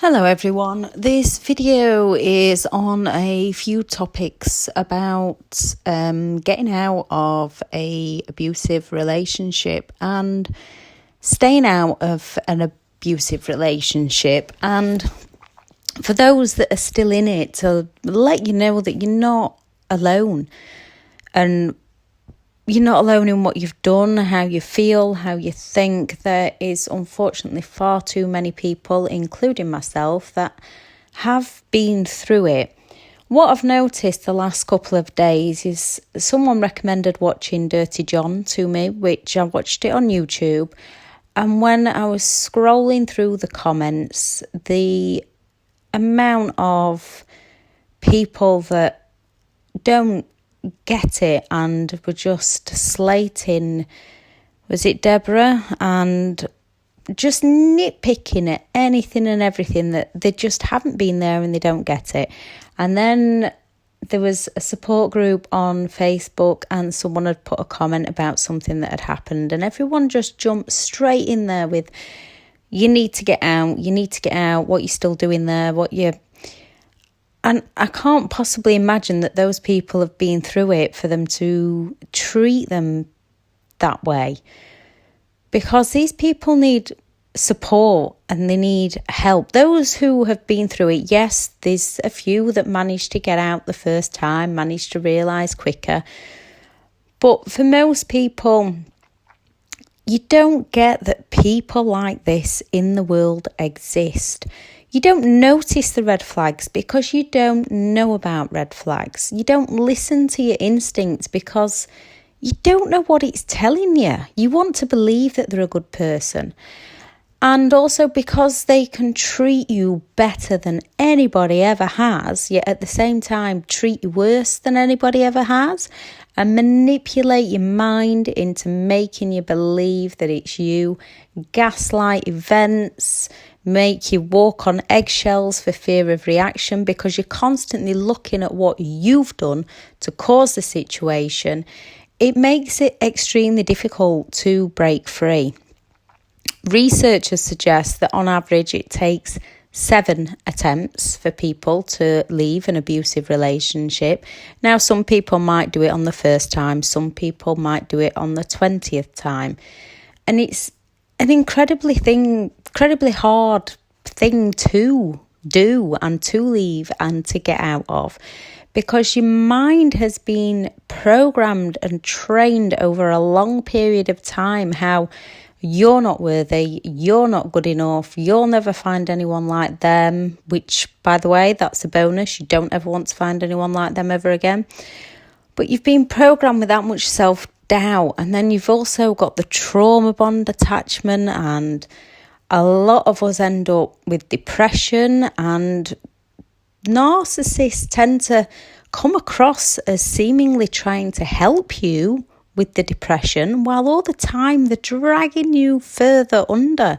Hello everyone, this video is on a few topics about getting out of an abusive relationship and staying out of an abusive relationship, and for those that are still in it, to let you know that you're not alone, and you're not alone in what you've done, how you feel, how you think. There is unfortunately far too many people, including myself, that have been through it. What I've noticed the last couple of days is someone recommended watching Dirty John to me, which I watched it on YouTube. And when I was scrolling through the comments, the amount of people that don't get it and were just slating, was it Deborah, and just nitpicking at anything and everything, that they just haven't been there and they don't get it. And then there was a support group on Facebook and someone had put a comment about something that had happened, and everyone just jumped straight in there with, you need to get out, what you're still doing there, and I can't possibly imagine that those people have been through it for them to treat them that way. Because these people need support and they need help. Those who have been through it, yes, there's a few that managed to get out the first time, managed to realise quicker. But for most people, you don't get that people like this in the world exist. You don't notice the red flags because you don't know about red flags. You don't listen to your instincts because you don't know what it's telling you. You want to believe that they're a good person. And also because they can treat you better than anybody ever has, yet at the same time treat you worse than anybody ever has, and manipulate your mind into making you believe that it's you, gaslight events, make you walk on eggshells for fear of reaction because you're constantly looking at what you've done to cause the situation. It makes it extremely difficult to break free. Researchers suggest that on average it takes 7 attempts for people to leave an abusive relationship. Now, some people might do it on the first time, some people might do it on the 20th time. And it's an incredibly hard thing to do and to leave and to get out of, because your mind has been programmed and trained over a long period of time how you're not worthy, you're not good enough, you'll never find anyone like them, which, by the way, that's a bonus. You don't ever want to find anyone like them ever again. But you've been programmed with that much self-doubt, and then you've also got the trauma bond attachment, and a lot of us end up with depression, and narcissists tend to come across as seemingly trying to help you with the depression, while all the time they're dragging you further under.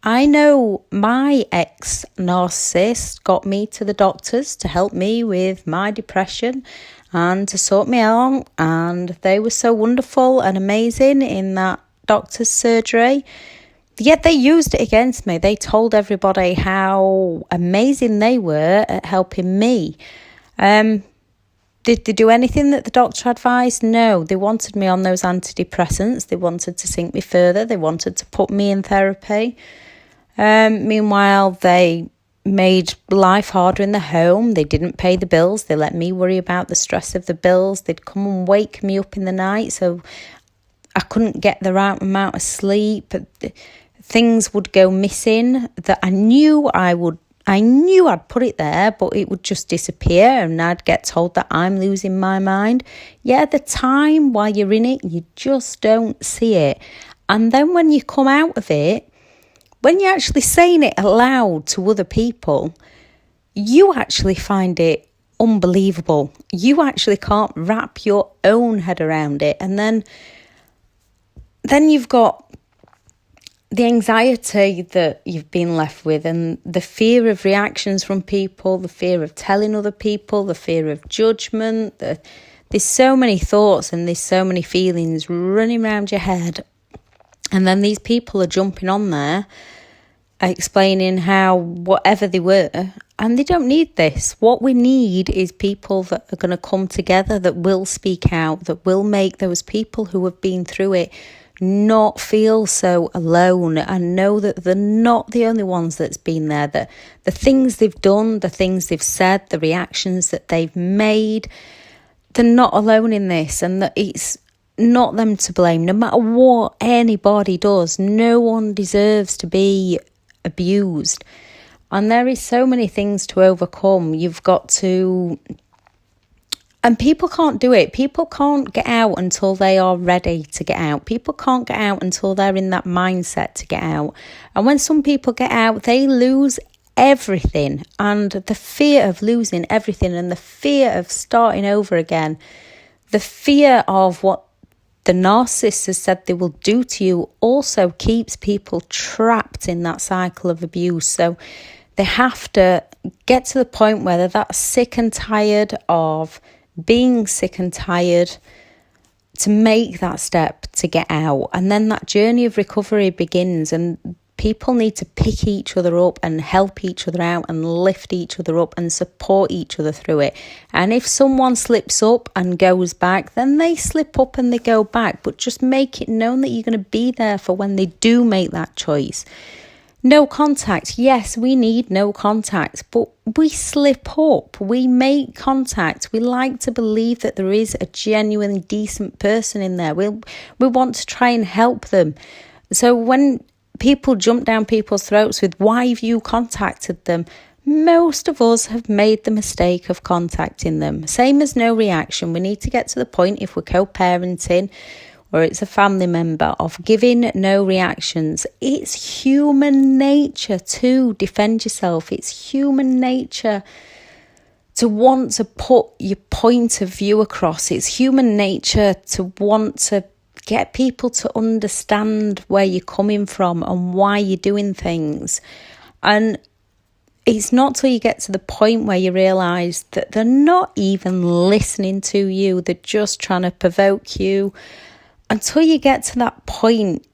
I know my ex-narcissist got me to the doctors to help me with my depression and to sort me out, and they were so wonderful and amazing in that doctor's surgery. Yet they used it against me. They told everybody how amazing they were at helping me. Did they do anything that the doctor advised? No. They wanted me on those antidepressants. They wanted to sink me further. They wanted to put me in therapy. Meanwhile, they made life harder in the home. They didn't pay the bills. They let me worry about the stress of the bills. They'd come and wake me up in the night so I couldn't get the right amount of sleep. Things would go missing that I knew I'd put it there, but it would just disappear, and I'd get told that I'm losing my mind. Yeah, the time while you're in it, you just don't see it. And then when you come out of it, when you're actually saying it aloud to other people, you actually find it unbelievable. You actually can't wrap your own head around it. And then you've got the anxiety that you've been left with, and the fear of reactions from people, the fear of telling other people, the fear of judgment. There's so many thoughts and there's so many feelings running around your head. And then these people are jumping on there explaining how whatever they were, and they don't need this. What we need is people that are going to come together, that will speak out, that will make those people who have been through it not feel so alone and know that they're not the only ones that's been there, that the things they've done, the things they've said, the reactions that they've made, they're not alone in this, and that it's not them to blame. No matter what anybody does, no one deserves to be abused. And there is so many things to overcome. You've got to... And people can't do it. People can't get out until they are ready to get out. People can't get out until they're in that mindset to get out. And when some people get out, they lose everything. And the fear of losing everything, and the fear of starting over again, the fear of what the narcissist has said they will do to you, also keeps people trapped in that cycle of abuse. So they have to get to the point where they're that sick and tired of being sick and tired to make that step to get out. And then that journey of recovery begins, and people need to pick each other up and help each other out and lift each other up and support each other through it. And if someone slips up and goes back, then they slip up and they go back. But just make it known that you're going to be there for when they do make that choice. No contact. Yes, we need no contact, but we slip up. We make contact. We like to believe that there is a genuine, decent person in there. We want to try and help them. So when people jump down people's throats with, why have you contacted them? Most of us have made the mistake of contacting them. Same as no reaction. We need to get to the point, if we're co-parenting or it's a family member, of giving no reactions. It's human nature to defend yourself. It's human nature to want to put your point of view across. It's human nature to want to get people to understand where you're coming from and why you're doing things. And it's not till you get to the point where you realise that they're not even listening to you, they're just trying to provoke you. Until you get to that point,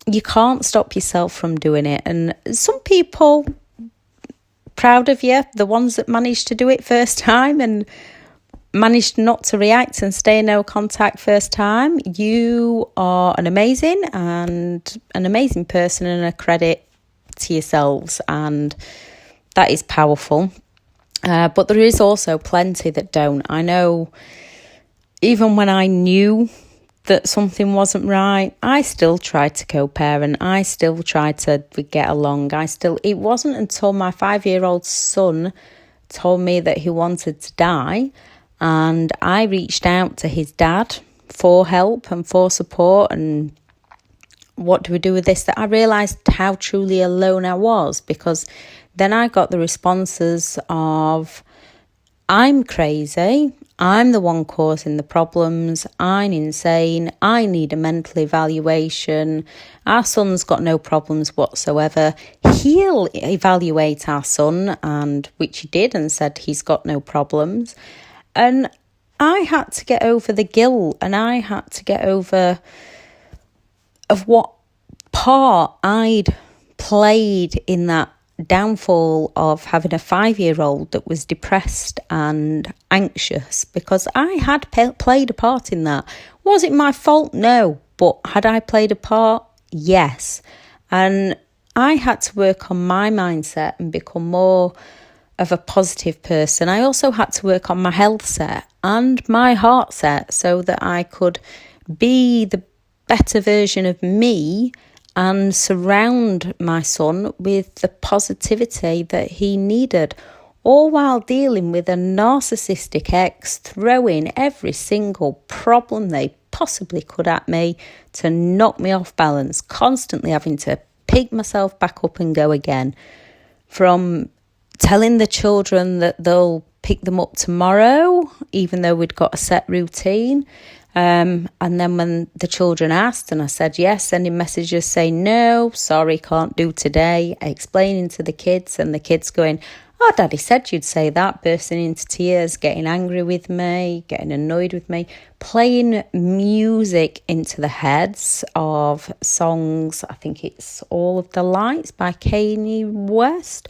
you can't stop yourself from doing it. And some people, proud of you, the ones that managed to do it first time and managed not to react and stay in no contact first time, you are an amazing person and a credit to yourselves, and that is powerful. But there is also plenty that don't. I know even when I knew that something wasn't right, I still tried to co-parent. I still tried to get along. It wasn't until my 5-year-old son told me that he wanted to die, and I reached out to his dad for help and for support and what do we do with this, that I realised how truly alone I was. Because then I got the responses of, I'm crazy, I'm the one causing the problems, I'm insane, I need a mental evaluation, our son's got no problems whatsoever, he'll evaluate our son, and which he did, and said he's got no problems. And I had to get over the guilt, and I had to get over of what part I'd played in that downfall of having a 5-year-old that was depressed and anxious, because I had played a part in that. Was it my fault? No. But had I played a part? Yes. And I had to work on my mindset and become more of a positive person. I also had to work on my health set and my heart set so that I could be the better version of me and surround my son with the positivity that he needed, all while dealing with a narcissistic ex throwing every single problem they possibly could at me to knock me off balance, constantly having to pick myself back up and go again. From telling the children that they'll pick them up tomorrow, even though we'd got a set routine. And then when the children asked and I said yes, sending messages saying no, sorry, can't do today, explaining to the kids, and the kids going, Oh, Daddy said you'd say that, bursting into tears, getting angry with me, getting annoyed with me, playing music into the heads of songs. I think it's All of the Lights by Kanye West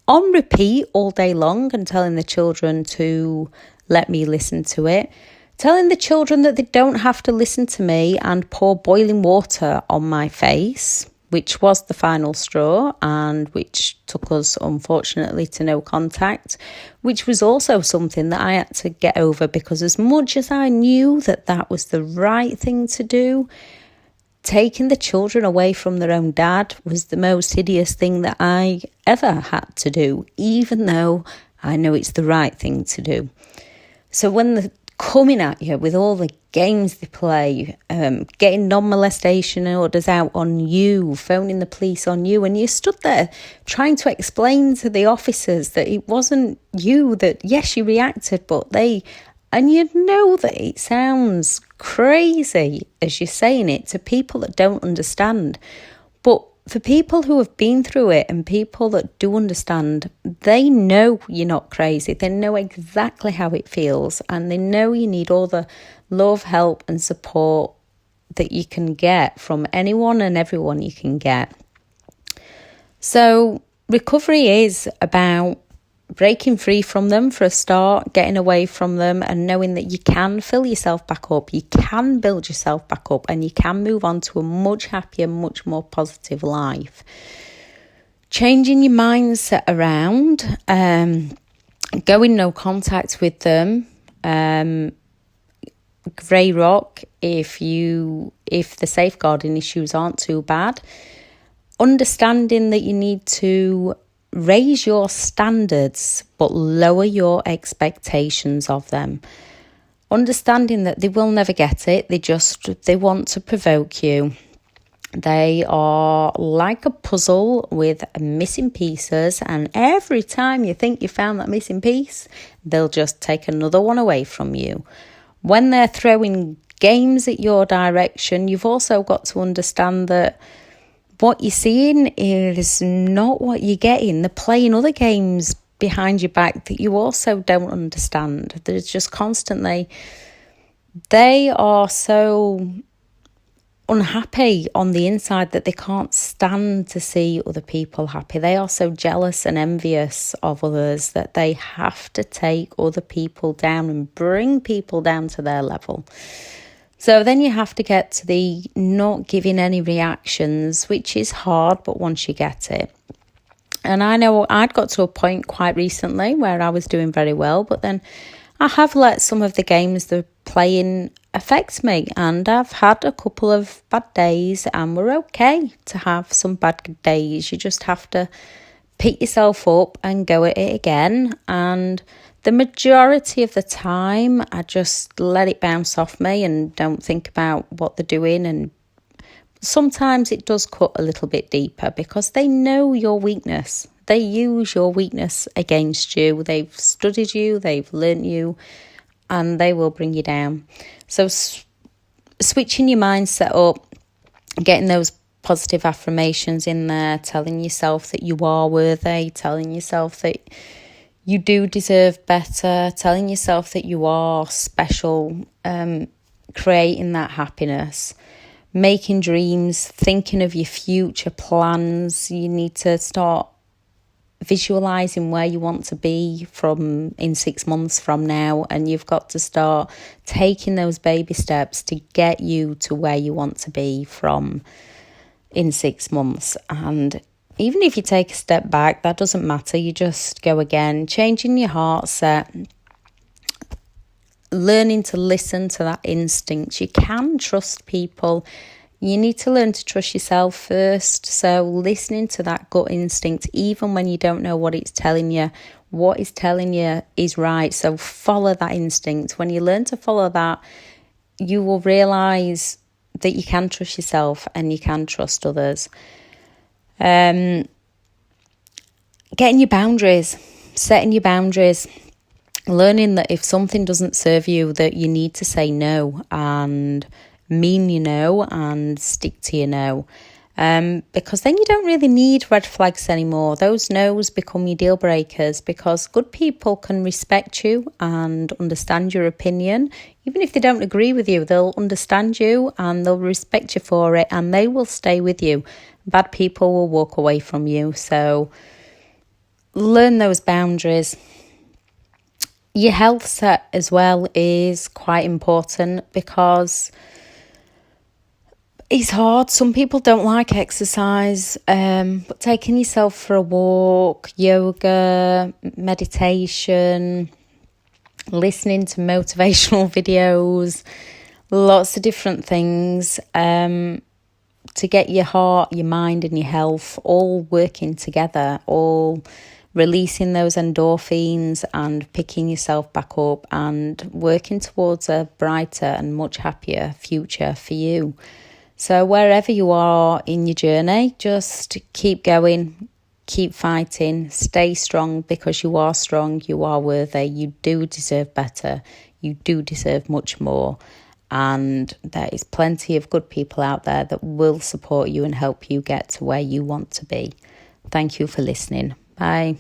on repeat all day long, and telling the children to let me listen to it. Telling the children that they don't have to listen to me and pour boiling water on my face, which was the final straw and which took us, unfortunately, to no contact, which was also something that I had to get over, because as much as I knew that that was the right thing to do, taking the children away from their own dad was the most hideous thing that I ever had to do, even though I know it's the right thing to do. So when they're coming at you with all the games they play, getting non-molestation orders out on you, phoning the police on you, and you stood there trying to explain to the officers that it wasn't you, that yes, you reacted, but they... And you know that it sounds crazy as you're saying it to people that don't understand. But for people who have been through it and people that do understand, they know you're not crazy. They know exactly how it feels, and they know you need all the love, help and support that you can get from anyone and everyone you can get. So recovery is about breaking free from them for a start, getting away from them and knowing that you can fill yourself back up, you can build yourself back up, and you can move on to a much happier, much more positive life. Changing your mindset around, going no contact with them, grey rock if the safeguarding issues aren't too bad, understanding that you need to raise your standards but lower your expectations of them. Understanding that they will never get it, they want to provoke you. They are like a puzzle with missing pieces, and every time you think you found that missing piece, they'll just take another one away from you. When they're throwing games at your direction, you've also got to understand that what you're seeing is not what you're getting. They're playing other games behind your back that you also don't understand. There's just constantly... They are so unhappy on the inside that they can't stand to see other people happy. They are so jealous and envious of others that they have to take other people down and bring people down to their level. So then you have to get to the not giving any reactions, which is hard, but once you get it. And I know I'd got to a point quite recently where I was doing very well, but then I have let some of the games they're playing affect me, and I've had a couple of bad days, and we're okay to have some bad days. You just have to pick yourself up and go at it again, and the majority of the time, I just let it bounce off me and don't think about what they're doing. And sometimes it does cut a little bit deeper because they know your weakness. They use your weakness against you. They've studied you, they've learnt you, and they will bring you down. So switching your mindset up, getting those positive affirmations in there, telling yourself that you are worthy, telling yourself that you do deserve better, telling yourself that you are special, creating that happiness, making dreams, thinking of your future plans. You need to start visualising where you want to be in 6 months from now, and you've got to start taking those baby steps to get you to where you want to be in 6 months. And even if you take a step back, that doesn't matter. You just go again, changing your heart set, learning to listen to that instinct. You can trust people. You need to learn to trust yourself first. So listening to that gut instinct, even when you don't know what it's telling you is right. So follow that instinct. When you learn to follow that, you will realise that you can trust yourself and you can trust others. Getting your boundaries, setting your boundaries, learning that if something doesn't serve you, that you need to say no and mean your no and stick to your no. Because then you don't really need red flags anymore. Those no's become your deal breakers, because good people can respect you and understand your opinion. Even if they don't agree with you, they'll understand you and they'll respect you for it, and they will stay with you. Bad people will walk away from you. So learn those boundaries. Your health set as well is quite important, because it's hard. Some people don't like exercise, but taking yourself for a walk, yoga, meditation, listening to motivational videos, lots of different things to get your heart, your mind and your health all working together, all releasing those endorphins and picking yourself back up and working towards a brighter and much happier future for you. So wherever you are in your journey, just keep going, keep fighting, stay strong, because you are strong, you are worthy, you do deserve better, you do deserve much more. And there is plenty of good people out there that will support you and help you get to where you want to be. Thank you for listening. Bye.